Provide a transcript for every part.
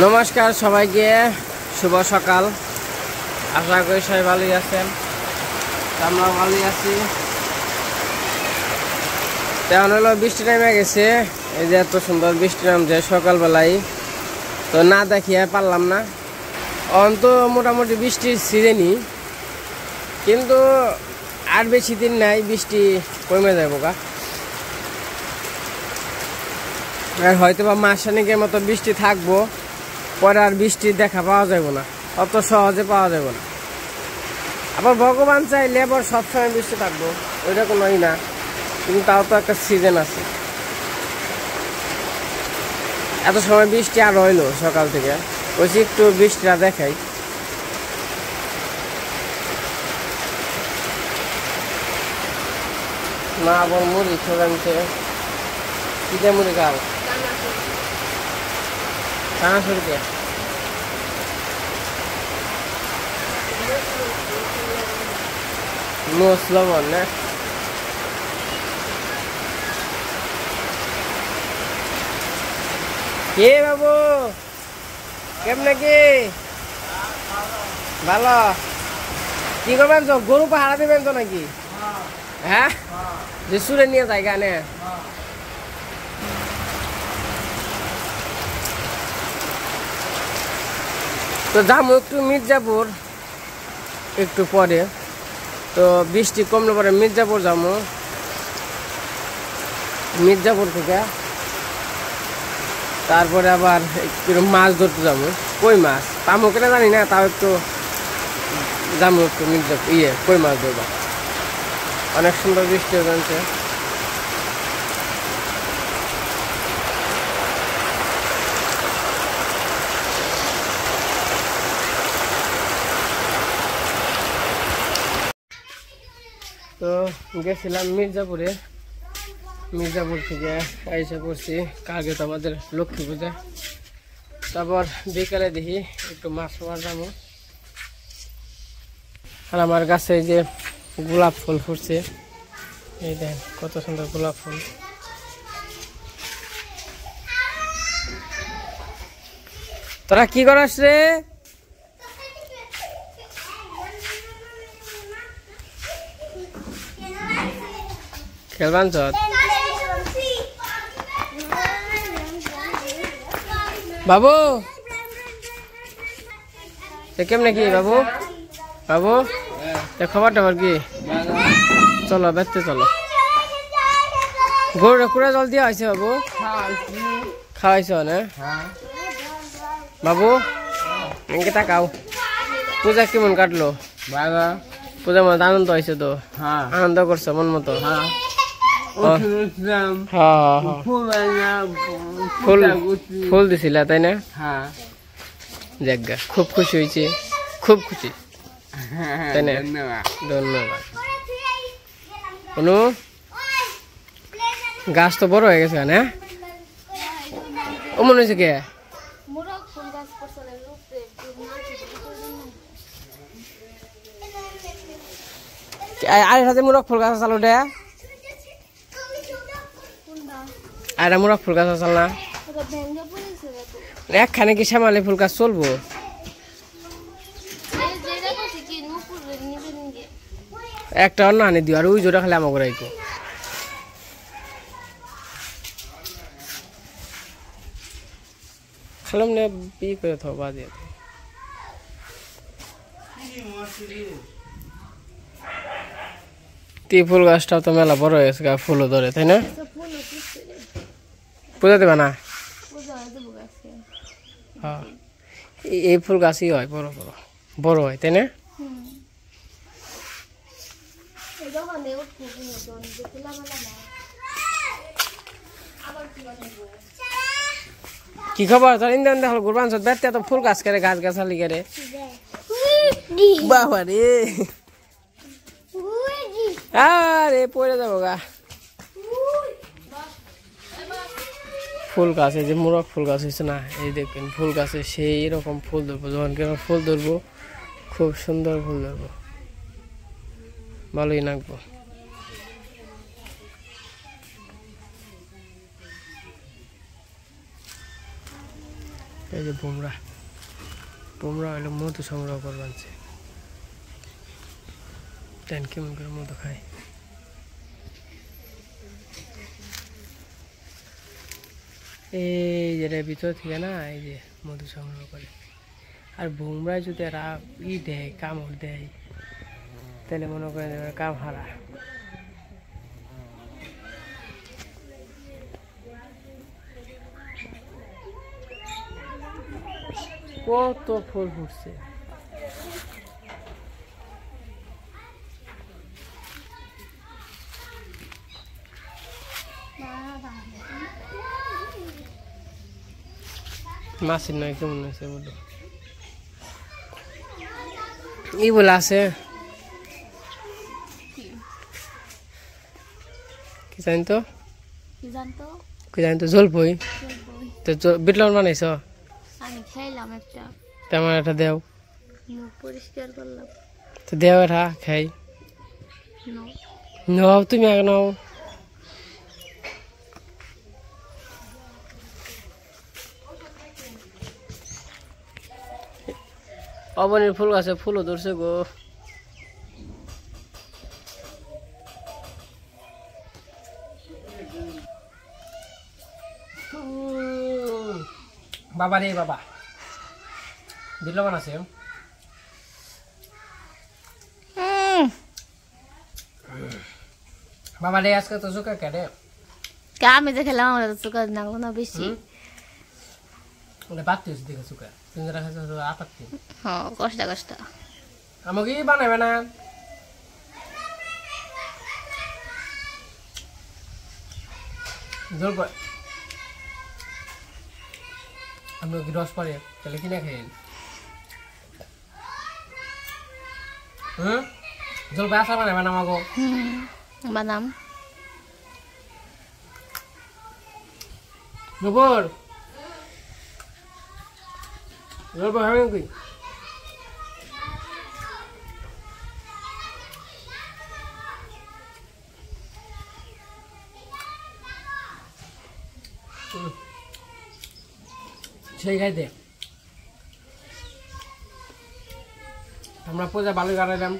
নমস্কার সবাইকে, শুভ সকাল। আশা করি সবাই ভালোই আছেন, আমরাও ভালোই আছি। তেমন হলো বৃষ্টি নেমে গেছে, এই যে এত সুন্দর বৃষ্টি নামছে সকালবেলায়, তো না দেখিয়ে পারলাম না। অন্ত মোটামুটি বৃষ্টির সিজনই, কিন্তু আর বেশি দিন নাই, বৃষ্টি কমে যাবো গা। আর হয়তো বা মাসখানেকের মতো বৃষ্টি থাকবো, পরে আর বৃষ্টির দেখা পাওয়া যাবে না, অত সহজে পাওয়া যাবে না। আবার ভগবান চাইলে আবার সবসময় বৃষ্টি থাকবো, ওইটা কোনোই না, কিন্তু তাও তো একটা সিজন আছে। এত সময় বৃষ্টি আর হইলো সকাল থেকে, বলছি একটু বৃষ্টিটা দেখাই। না আবার মুড়ি খেলামছে, কিটা মুড়ি খাও? চানাচুরকে নোস লবণ না, কে বাবু কেমনে কি ভালো? কি করবেন তো, গরু পাহারা দিবেন তো নাকি? হ্যাঁ, যে সুরে নিয়ে যায় গানে। তো যাবো একটু মির্জাপুর একটু পরে, তো বৃষ্টি কমলে পরে মির্জাপুর যাবো। মির্জাপুর থেকে তারপরে আবার একটু মাছ ধরতে যাবো, কই মাছ পামো কেনা জানি না, তাও একটু যাবো একটু মির্জাপুর, কই মাছ ধরবো। অনেক সুন্দর বৃষ্টি হচ্ছে। তো গেছিলাম মির্জাপুরে, মির্জাপুর থেকে এসে পড়ছি। কালকে তো আমাদের লক্ষ্মী পূজা, তারপর বিকালে দেখি একটু মাছ মার যাবো। আর আমার গাছে এই যে গোলাপ ফুল ফুটছে, এই দেখ কত সুন্দর গোলাপ ফুল। তোরা কি করাস রে? খেলবান চত বাবু, কেমনে কি বাবু? বাবু খবর টবর কি? চলো বেচতে চলো। গরুটা কুড়া জল দিয়া হয়েছে বাবু? খাওয়াইছ না বাবু? এনকে তাকাও, পূজা কেমন কাটলো? পূজা মতো আনন্দ হয়েছে তো? আনন্দ করছো মন মতো? ফুল দিছিলা তাই না? জায়গা খুব খুশি হয়েছে, খুব খুশি তাই না? ধন্যবাদ। অনু গাছ তো বড় হয়ে গেছে না? ও মনে হয়েছে কে? আর হাতে মুরগ ফুল গাছ চালো দে, আর মুরগ ফুল গাছ চাল না? একখানে কি শ্যামালি ফুল গাছ চলবো? একটা অন্য আনি দিও, আর ওই জোড়া খালি আমাকে রাখো। খালাম না বিয়ে করে থাও বাদে। ফুল গাছটা তো মেলা বড় হয়ে গেছে, ফুলও ধরে তাই না? পূজা দেবে না? হ্যাঁ, এই ফুল গাছই হয় বড় বড়, বড় হয় তাই না? কি খবর তোর? ইন্দান দেখো গুরবান বেড়তে তো ফুল গাছ করে, গাছ গাছালি করে বাবা রে। আরে পড়ে যাবো গা। ফুল গাছে যে মোরগ ফুল গাছ হয়েছে না, এই দেখবেন ফুল গাছে সেই রকম ফুল ধরবো, যখন কেন ফুল ধরবো খুব সুন্দর ফুল ধরবো, ভালোই নাকবো। এই যে বুমরা হলো মধু সংগ্রহ করবানছে তেন কেমন করে মধু খায় এই যে ভিতর থেকে না এই যে মধু সংগ্রহ করে আর বুমরায় যদি এরা দেয় কামড় দেয় তাহলে মনে করেন কাম হারা কত ফুল ফুটছে মাছের নয় কেমন হয়েছে বলো ই বলে আছে কি জানতো জলপই তো বিটলন বানাইছ আমি খাইলাম একটা তেমন একটা দেও মুখ পরিষ্কার করলাম তো দেও এটা খাই নাও তুমি আগে নাও অবনীর ফুল গাছে ফুলও ধরছে গো বাবা রে বাবা বিটলন আছে বাবা রে আজকে তো চুকা কেটে আমি যে খেলাম আমার চুকা নাগলো না বেশি ওটা বাড়তে হচ্ছে দেখে চুকা তুমি যেটা খাচ্ছ আপাতটি হ্যাঁ কষ্ট কষ্ট আমাকে বানাবে না জল আমরা কি রস পরে তাহলে কিনে খাই জল আশা বানাবে না আমাকে বাদাম গোবর জল হবে কি সেই খাইতে আমরা পূজা ভালোই কাটাইলাম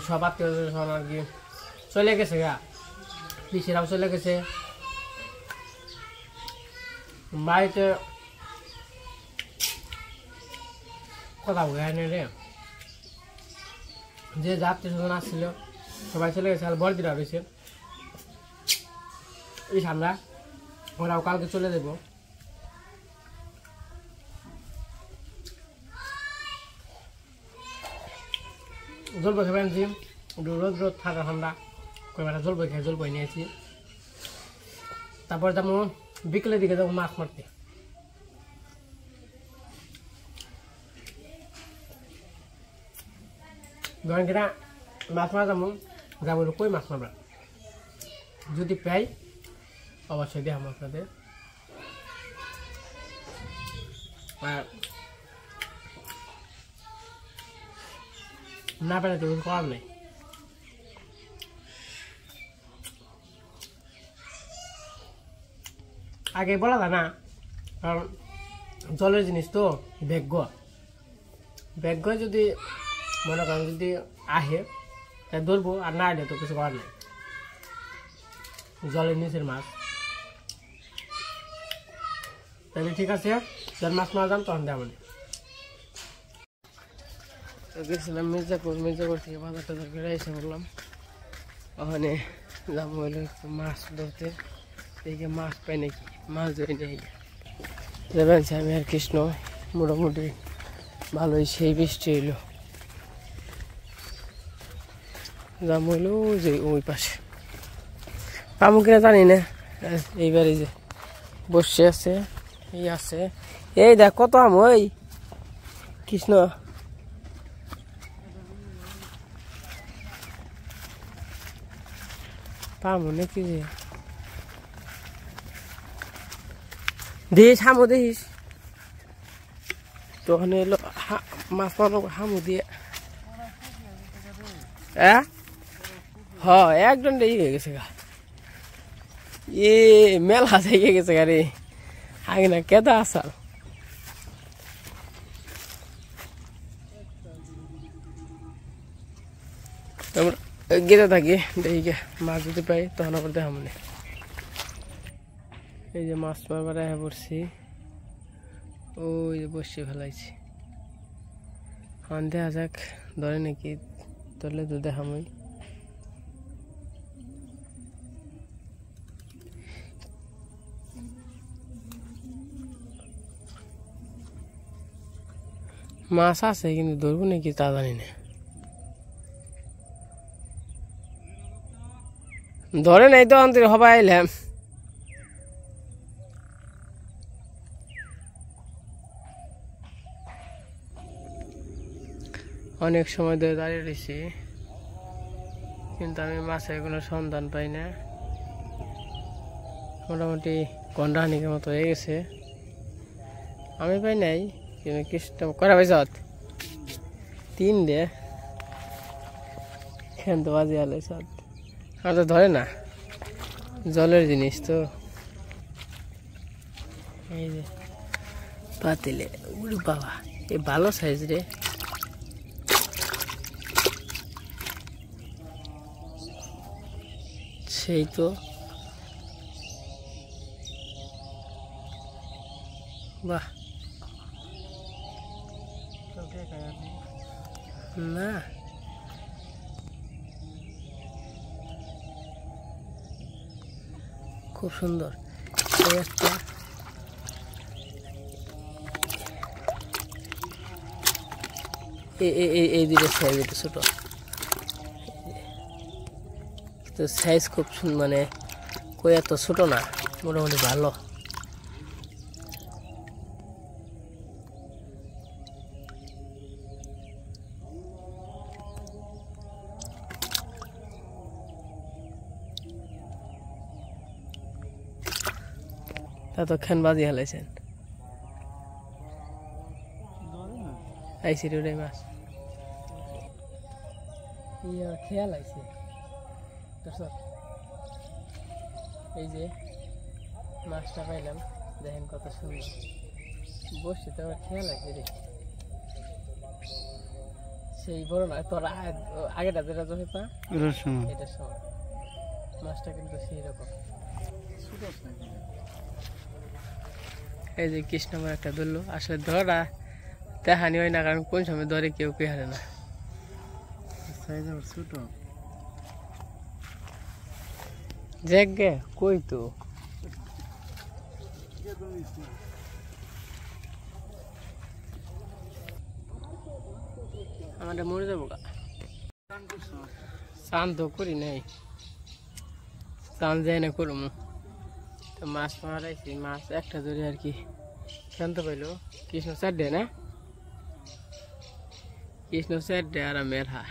সব আত্মীয় আর কি চলে গেছে গা পিসিরাও চলে গেছে বাড়িতে কথা বলে রে যে যাত্রী স্বজন আসছিল সবাই চলে গেছে আর বড়দিরা রয়েছে এই ঠান্ডা ওরাও কালকে চলে দেবো জলপাই খেয়ে আনছি রোদ ঠান্ডা ঠান্ডা কয়েকবার জলপাই খেয়ে জলপাই নিয়েছি তারপরে তেমন বিকেলের দিকে যাবো মাছ মারতে ধরেন কিনা মাছ মারা যাবো কই মাছ মারবা যদি পাই অবশ্যই দেখাবো আপনাদের আর না পেলে তো করার নেই আগে বলা যায় না কারণ জলের জিনিস তো ভাগ্য যদি মনে করেন যদি আহে তাই ধরবো আর না আলে তো কিছু করার নেই জলের নিচের মাছ তাহলে ঠিক আছে যখন মাছ মারা যান তখন দেওয়া গেছিলাম মির্জাপুর থেকে বাজার টাজার করে এসে বললাম ওখানে যাবো হইলো একটু মাছ ধরতে দেখে মাছ পাই নাকি মাছ ধরে নিয়ে যাবেন আমি আর কৃষ্ণ মোটামুটি ভালোই সেই বৃষ্টি হইলো যাবো হইলো যে ওই পাশে পাবো কিনা জানি না এইবারে যে বসে আছে এই আছে এই দেখ কত আম ওই কৃষ্ণ পাবো নাকি যে দেখিস হামু দেখিস তো ওখানে এলো মাছ পানো হামু দিয়ে হ একজন হয়ে গেছে গা এ মেলা থেকে গেছে গা রে আগে না কেদা আসাল আমরা গেতে থাকি দেখি মাছ যদি পাই তখন আবার দেখা মনে এই যে মাছ মারবার আয়া পড়ছি ওই যে বসে ফেলাইছি দেখা যাক ধরে নাকি ধরলে তো দেখামই মাছ আছে কিন্তু ধরবো নাকি তা জানি না ধরে নাই তো অন্তরে হবাই এলাম অনেক সময় ধরে দাঁড়িয়ে রয়েছি কিন্তু আমি মাছের কোনো সন্ধান পাই না মোটামুটি ঘন্টাখানিকের মতো হয়ে গেছে আমি পাই নাই কিন্তু কৃষ্ণ করা পাইছ 3 দে খেন তো বাজি আলাই সব আর তো ধরে না জলের জিনিস তো এই যে পাতিলে উড়ি বাবা এই ভালো সাইজ রে সেই তো বাহ না খুব সুন্দর একটা এই দুটো সাইজ এটা ছোট তো সাইজ খুব মানে কই এত ছোট না মোটামুটি ভালো তা তো খান বাজি হালাইছেন আইসি রে মাছ ইয়া খেয়াল আইছে এই যে মাছটা পাইলাম দেখেন কত সুন্দর বসে তো আমার খেয়াল আছে রে সেই বড় না তোর আগেটা যেটা চোখে পা এটার সময় মাছটা কিন্তু সেই রকম এই যে কৃষ্ণময় একটা ধরলো আসলে ধরা দেখানি হয় না কারণ কোন সময় ধরে কেউ কে হারে না ছোট জায়গা কই তো আমাদের মরে যাবো গা স্নান তো করি নাই স্নান যাই না করবো তো মাছ মারাইছি মাছ একটা ধরে আর কি শান্ত পাইলো কৃষ্ণ 4 ডে না কৃষ্ণ 4 ডে আর মেরহা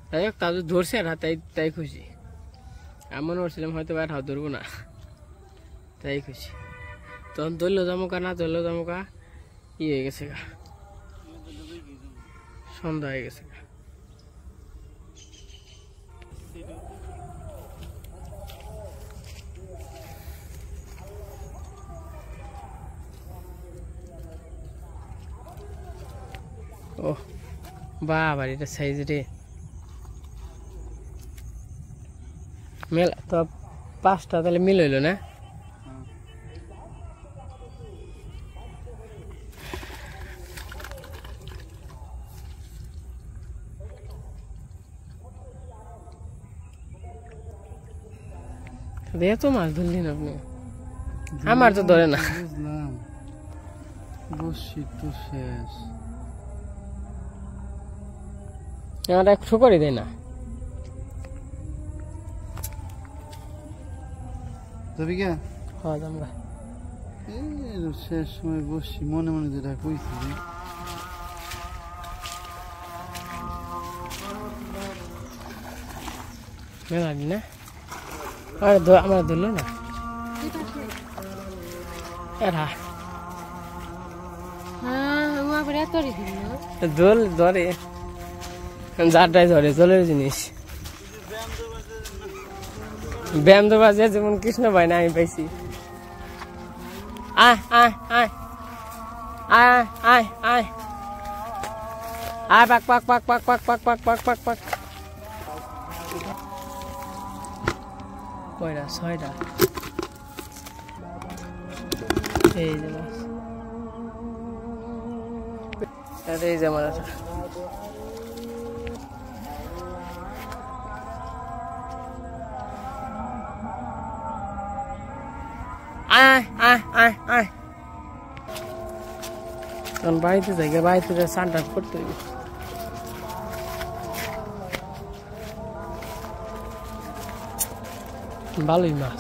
তাই হোক তাদের ধরছে আর তাই তাই খুশি এমন করছিলাম হয়তো আর হাত ধরবো না তাই খুশি তখন ধরলো জামুকা না ধরলো জামুকা ই হয়ে গেছে গা সন্ধ্যা হয়ে গেছে গা ও বাবা এটা সাইজ রে মেলা তো 5টা তাহলে মিল হইলো না এত মাছ ধরলেন আপনি আমার তো ধরে না বসি তো শেষ আমার 100 করে দেয় না যাবি কে হ্যাঁ আমরা শেষ সময় বসি মনে মনে যেটা কইছি মেলা না আমার ধরলো না এরা দোল ধরে যারটাই ধরে জলের জিনিস ব্যায়াম তো বাজে যেমন কৃষ্ণ ভাই না আমি পাইছি আয় আয় আয় আয় আয় আয় আয় পাক পাক পাক পাক পাক পাক পাক পাক পাক পাক কয়টা 6টা এই যে মাছ এই যে মাছ আয় আয় আয় আয় তখন বাড়িতে যাই বাড়িতে স্নান টান করতে হইবে ভালোই মাছ